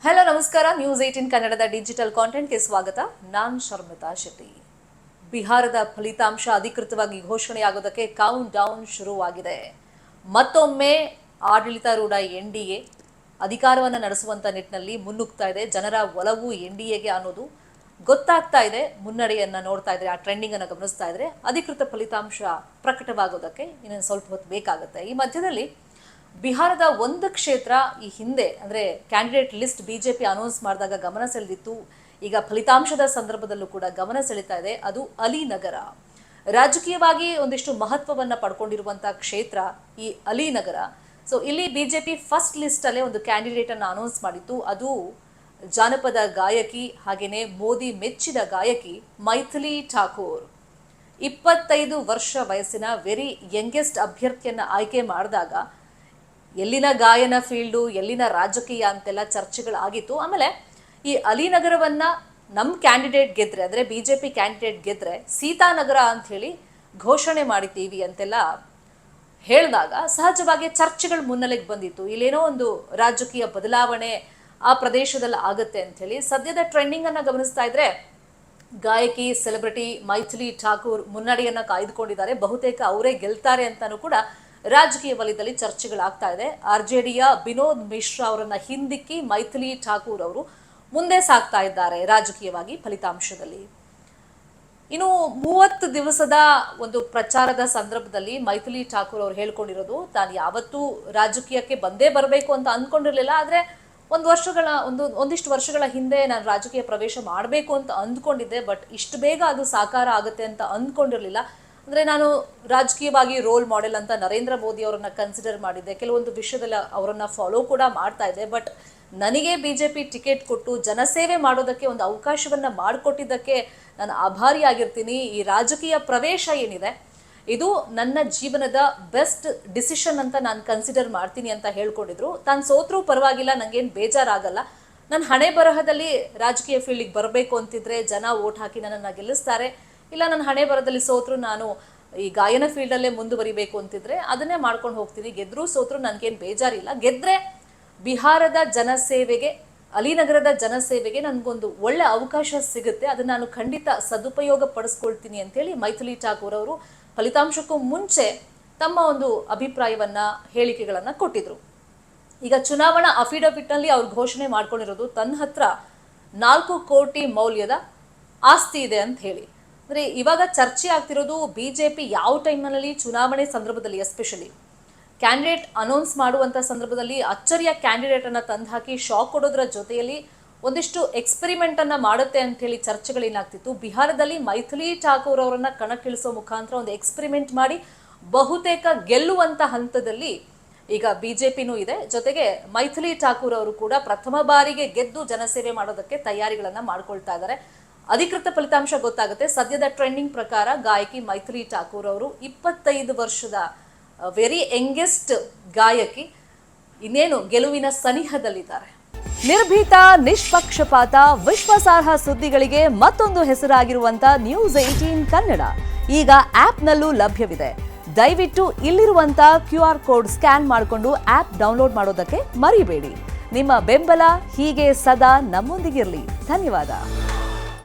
Hello ನಮಸ್ಕಾರ. News 18 ಕನ್ನಡದ digital ಕಾಂಟೆಂಟ್ಗೆ ಸ್ವಾಗತ. ನಾನು ಶರ್ಮಿತಾ ಶೆಟ್ಟಿ. ಬಿಹಾರದ ಫಲಿತಾಂಶ ಅಧಿಕೃತವಾಗಿ ಘೋಷಣೆಯಾಗೋದಕ್ಕೆ ಕೌಂಟ್ ಡೌನ್ ಶುರುವಾಗಿದೆ. ಮತ್ತೊಮ್ಮೆ ಆಡಳಿತಾರೂಢ ಎನ್ಡಿಎ ಅಧಿಕಾರವನ್ನು ನಡೆಸುವಂತ ನಿಟ್ಟಿನಲ್ಲಿ ಮುನ್ನುಗ್ತಾ ಇದೆ. ಜನರ ಒಲವು ಎನ್ಡಿಎಗೆ ಅನ್ನೋದು ಗೊತ್ತಾಗ್ತಾ ಇದೆ. ಮುನ್ನಡೆಯನ್ನ ನೋಡ್ತಾ ಇದ್ರೆ, ಆ ಟ್ರೆಂಡಿಂಗ್ ಅನ್ನು ಗಮನಿಸ್ತಾ ಇದ್ರೆ ಅಧಿಕೃತ ಫಲಿತಾಂಶ ಪ್ರಕಟವಾಗೋದಕ್ಕೆ ಇನ್ನೊಂದು ಸ್ವಲ್ಪ ಹೊತ್ತು ಬೇಕಾಗುತ್ತೆ. ಈ ಮಧ್ಯದಲ್ಲಿ ಬಿಹಾರದ ಒಂದು ಕ್ಷೇತ್ರ ಈ ಹಿಂದೆ ಅಂದರೆ ಕ್ಯಾಂಡಿಡೇಟ್ ಲಿಸ್ಟ್ ಬಿಜೆಪಿ ಅನೌನ್ಸ್ ಮಾಡಿದಾಗ ಗಮನ ಸೆಳೆದಿತ್ತು. ಈಗ ಫಲಿತಾಂಶದ ಸಂದರ್ಭದಲ್ಲೂ ಕೂಡ ಗಮನ ಸೆಳೀತಾ ಇದೆ. ಅದು ಅಲಿನಗರ. ರಾಜಕೀಯವಾಗಿ ಒಂದಿಷ್ಟು ಮಹತ್ವವನ್ನು ಪಡ್ಕೊಂಡಿರುವಂತಹ ಕ್ಷೇತ್ರ ಈ ಅಲಿನಗರ. ಸೊ ಇಲ್ಲಿ ಬಿಜೆಪಿ ಫಸ್ಟ್ ಲಿಸ್ಟ್ ಅಲ್ಲೇ ಒಂದು ಕ್ಯಾಂಡಿಡೇಟ್ ಅನ್ನು ಅನೌನ್ಸ್ ಮಾಡಿತ್ತು. ಅದು ಜಾನಪದ ಗಾಯಕಿ, ಹಾಗೇನೆ ಮೋದಿ ಮೆಚ್ಚಿದ ಗಾಯಕಿ ಮೈಥಿಲಿ ಠಾಕೂರ್. 25 ವರ್ಷ ವಯಸ್ಸಿನ ವೆರಿ ಯಂಗೆಸ್ಟ್ ಅಭ್ಯರ್ಥಿಯನ್ನ ಆಯ್ಕೆ ಮಾಡಿದಾಗ ಎಲ್ಲಿನ ಗಾಯನ ಫೀಲ್ಡು, ಎಲ್ಲಿನ ರಾಜಕೀಯ ಅಂತೆಲ್ಲ ಚರ್ಚೆಗಳಾಗಿತ್ತು. ಆಮೇಲೆ ಈ ಅಲಿನಗರವನ್ನ ನಮ್ಮ ಕ್ಯಾಂಡಿಡೇಟ್ ಗೆದ್ರೆ, ಅಂದರೆ ಬಿಜೆಪಿ ಕ್ಯಾಂಡಿಡೇಟ್ ಗೆದ್ರೆ ಸೀತಾನಗರ ಅಂತ ಹೇಳಿ ಘೋಷಣೆ ಮಾಡಿದ್ದೀವಿ ಅಂತೆಲ್ಲ ಹೇಳಿದಾಗ ಸಹಜವಾಗಿ ಚರ್ಚೆಗಳು ಮುನ್ನೆಲೆಗೆ ಬಂದಿತ್ತು. ಇಲ್ಲೇನೋ ಒಂದು ರಾಜಕೀಯ ಬದಲಾವಣೆ ಆ ಪ್ರದೇಶದಲ್ಲಿ ಆಗುತ್ತೆ ಅಂತ ಹೇಳಿ. ಸದ್ಯದ ಟ್ರೆಂಡಿಂಗ್ ಅನ್ನ ಗಮನಿಸ್ತಾ ಇದ್ರೆ ಗಾಯಕಿ ಸೆಲೆಬ್ರಿಟಿ ಮೈಥಿಲಿ ಠಾಕೂರ್ ಮುನ್ನಡೆಯನ್ನ ಕಾಯ್ದುಕೊಂಡಿದ್ದಾರೆ. ಬಹುತೇಕ ಅವರೇ ಗೆಲ್ತಾರೆ ಅಂತಾನೂ ಕೂಡ ರಾಜಕೀಯ ವಲಯದಲ್ಲಿ ಚರ್ಚೆಗಳಾಗ್ತಾ ಇದೆ. ಆರ್ಜೆಡಿಯ ವಿನೋದ್ ಮಿಶ್ರಾ ಅವರನ್ನ ಹಿಂದಿಕ್ಕಿ ಮೈಥಿಲಿ ಠಾಕೂರ್ ಅವರು ಮುಂದೆ ಸಾಗ್ತಾ ಇದ್ದಾರೆ ರಾಜಕೀಯವಾಗಿ ಫಲಿತಾಂಶದಲ್ಲಿ. ಇನ್ನು 30 ದಿವಸದ ಒಂದು ಪ್ರಚಾರದ ಸಂದರ್ಭದಲ್ಲಿ ಮೈಥಿಲಿ ಠಾಕೂರ್ ಅವರು ಹೇಳ್ಕೊಂಡಿರೋದು, ತಾನು ಯಾವತ್ತೂ ರಾಜಕೀಯಕ್ಕೆ ಬಂದೇ ಬರಬೇಕು ಅಂತ ಅಂದ್ಕೊಂಡಿರ್ಲಿಲ್ಲ. ಆದ್ರೆ ಒಂದಿಷ್ಟು ವರ್ಷಗಳ ಹಿಂದೆ ನಾನು ರಾಜಕೀಯ ಪ್ರವೇಶ ಮಾಡಬೇಕು ಅಂತ ಅಂದ್ಕೊಂಡಿದ್ದೆ. ಬಟ್ ಇಷ್ಟು ಬೇಗ ಅದು ಸಾಕಾರ ಆಗುತ್ತೆ ಅಂತ ಅಂದ್ಕೊಂಡಿರ್ಲಿಲ್ಲ. ಅಂದರೆ ನಾನು ರಾಜಕೀಯವಾಗಿ ರೋಲ್ ಮಾಡೆಲ್ ಅಂತ ನರೇಂದ್ರ ಮೋದಿ ಅವರನ್ನ ಕನ್ಸಿಡರ್ ಮಾಡಿದ್ದೆ. ಕೆಲವೊಂದು ವಿಷಯದಲ್ಲಿ ಅವರನ್ನ ಫಾಲೋ ಕೂಡ ಮಾಡ್ತಾ ಇದ್ದೆ. ಬಟ್ ನನಗೆ ಬಿಜೆಪಿ ಟಿಕೆಟ್ ಕೊಟ್ಟು ಜನಸೇವೆ ಮಾಡೋದಕ್ಕೆ ಒಂದು ಅವಕಾಶವನ್ನ ಮಾಡಿಕೊಟ್ಟಿದ್ದಕ್ಕೆ ನಾನು ಆಭಾರಿಯಾಗಿರ್ತೀನಿ. ಈ ರಾಜಕೀಯ ಪ್ರವೇಶ ಏನಿದೆ ಇದು ನನ್ನ ಜೀವನದ ಬೆಸ್ಟ್ ಡಿಸಿಷನ್ ಅಂತ ನಾನು ಕನ್ಸಿಡರ್ ಮಾಡ್ತೀನಿ ಅಂತ ಹೇಳ್ಕೊಂಡಿದ್ರು. ತಾನು ಸೋತ್ರೂ ಪರವಾಗಿಲ್ಲ, ನಂಗೇನು ಬೇಜಾರಾಗಲ್ಲ. ನನ್ನ ಹಣೆ ಬರಹದಲ್ಲಿ ರಾಜಕೀಯ ಫೀಲ್ಡಿಗೆ ಬರಬೇಕು ಅಂತಿದ್ರೆ ಜನ ವೋಟ್ ಹಾಕಿ ನನ್ನನ್ನು ಗೆಲ್ಲಿಸ್ತಾರೆ. ಇಲ್ಲ ನನ್ನ ಹಣೆ ಬರದಲ್ಲಿ ಸೋತ್ರು ನಾನು ಈ ಗಾಯನ ಫೀಲ್ಡಲ್ಲೇ ಮುಂದುವರಿಬೇಕು ಅಂತಿದ್ರೆ ಅದನ್ನೇ ಮಾಡ್ಕೊಂಡು ಹೋಗ್ತೀನಿ. ಗೆದ್ರೂ ಸೋತ್ರು ನನಗೇನು ಬೇಜಾರಿಲ್ಲ. ಗೆದ್ರೆ ಬಿಹಾರದ ಜನಸೇವೆಗೆ, ಅಲಿನಗರದ ಜನಸೇವೆಗೆ ನನಗೊಂದು ಒಳ್ಳೆ ಅವಕಾಶ ಸಿಗುತ್ತೆ. ಅದನ್ನು ನಾನು ಖಂಡಿತ ಸದುಪಯೋಗ ಪಡಿಸ್ಕೊಳ್ತೀನಿ ಅಂತೇಳಿ ಮೈಥಿಲಿ ಠಾಕೂರ್ ಅವರು ಫಲಿತಾಂಶಕ್ಕೂ ಮುಂಚೆ ತಮ್ಮ ಒಂದು ಅಭಿಪ್ರಾಯವನ್ನ, ಹೇಳಿಕೆಗಳನ್ನು ಕೊಟ್ಟಿದ್ರು. ಈಗ ಚುನಾವಣಾ ಅಫಿಡವಿಟ್ನಲ್ಲಿ ಅವ್ರು ಘೋಷಣೆ ಮಾಡ್ಕೊಂಡಿರೋದು ತನ್ನ ಹತ್ರ 4 ಕೋಟಿ ಮೌಲ್ಯದ ಆಸ್ತಿ ಇದೆ ಅಂತ ಹೇಳಿ. ಅಂದರೆ ಇವಾಗ ಚರ್ಚೆ ಆಗ್ತಿರೋದು ಬಿಜೆಪಿ ಯಾವ ಟೈಮ್ನಲ್ಲಿ ಚುನಾವಣೆ ಸಂದರ್ಭದಲ್ಲಿ, ಎಸ್ಪೆಷಲಿ ಕ್ಯಾಂಡಿಡೇಟ್ ಅನೌನ್ಸ್ ಮಾಡುವಂಥ ಸಂದರ್ಭದಲ್ಲಿ ಅಚ್ಚರಿಯ ಕ್ಯಾಂಡಿಡೇಟನ್ನು ತಂದು ಹಾಕಿ ಶಾಕ್ ಕೊಡೋದ್ರ ಜೊತೆಯಲ್ಲಿ ಒಂದಿಷ್ಟು ಎಕ್ಸ್ಪೆರಿಮೆಂಟನ್ನು ಮಾಡುತ್ತೆ ಅಂತ ಹೇಳಿ ಚರ್ಚೆಗಳೇನಾಗ್ತಿತ್ತು. ಬಿಹಾರದಲ್ಲಿ ಮೈಥಿಲಿ ಠಾಕೂರ್ ಅವರನ್ನ ಕಣಕ್ಕಿಳಿಸೋ ಮುಖಾಂತರ ಒಂದು ಎಕ್ಸ್ಪೆರಿಮೆಂಟ್ ಮಾಡಿ ಬಹುತೇಕ ಗೆಲ್ಲುವಂಥ ಹಂತದಲ್ಲಿ ಈಗ ಬಿಜೆಪಿನೂ ಇದೆ. ಜೊತೆಗೆ ಮೈಥಿಲಿ ಠಾಕೂರ್ ಅವರು ಕೂಡ ಪ್ರಥಮ ಬಾರಿಗೆ ಗೆದ್ದು ಜನಸೇವೆ ಮಾಡೋದಕ್ಕೆ ತಯಾರಿಗಳನ್ನು ಮಾಡ್ಕೊಳ್ತಾ ಇದ್ದಾರೆ. ಅಧಿಕೃತ ಫಲಿತಾಂಶ ಗೊತ್ತಾಗುತ್ತೆ. ಸದ್ಯದ ಟ್ರೆಂಡಿಂಗ್ ಪ್ರಕಾರ ಗಾಯಕಿ ಮೈಥಿಲಿ ಠಾಕೂರ್ ಅವರು 25 ವರ್ಷದ ವೆರಿ ಯಂಗೆಸ್ಟ್ ಗಾಯಕಿ ಇನ್ನೇನು ಗೆಲುವಿನ ಸನಿಹದಲ್ಲಿದ್ದಾರೆ. ನಿರ್ಭೀತ, ನಿಷ್ಪಕ್ಷಪಾತ, ವಿಶ್ವಾಸಾರ್ಹ ಸುದ್ದಿಗಳಿಗೆ ಮತ್ತೊಂದು ಹೆಸರಾಗಿರುವಂತ ನ್ಯೂಸ್ 18 ಕನ್ನಡ ಈಗ ಆಪ್ನಲ್ಲೂ ಲಭ್ಯವಿದೆ. ದಯವಿಟ್ಟು ಇಲ್ಲಿರುವಂತ QR ಕೋಡ್ ಸ್ಕ್ಯಾನ್ ಮಾಡಿಕೊಂಡು ಆಪ್ ಡೌನ್ಲೋಡ್ ಮಾಡೋದಕ್ಕೆ ಮರಿಬೇಡಿ. ನಿಮ್ಮ ಬೆಂಬಲ ಹೀಗೆ ಸದಾ ನಮ್ಮೊಂದಿಗಿರಲಿ. ಧನ್ಯವಾದ.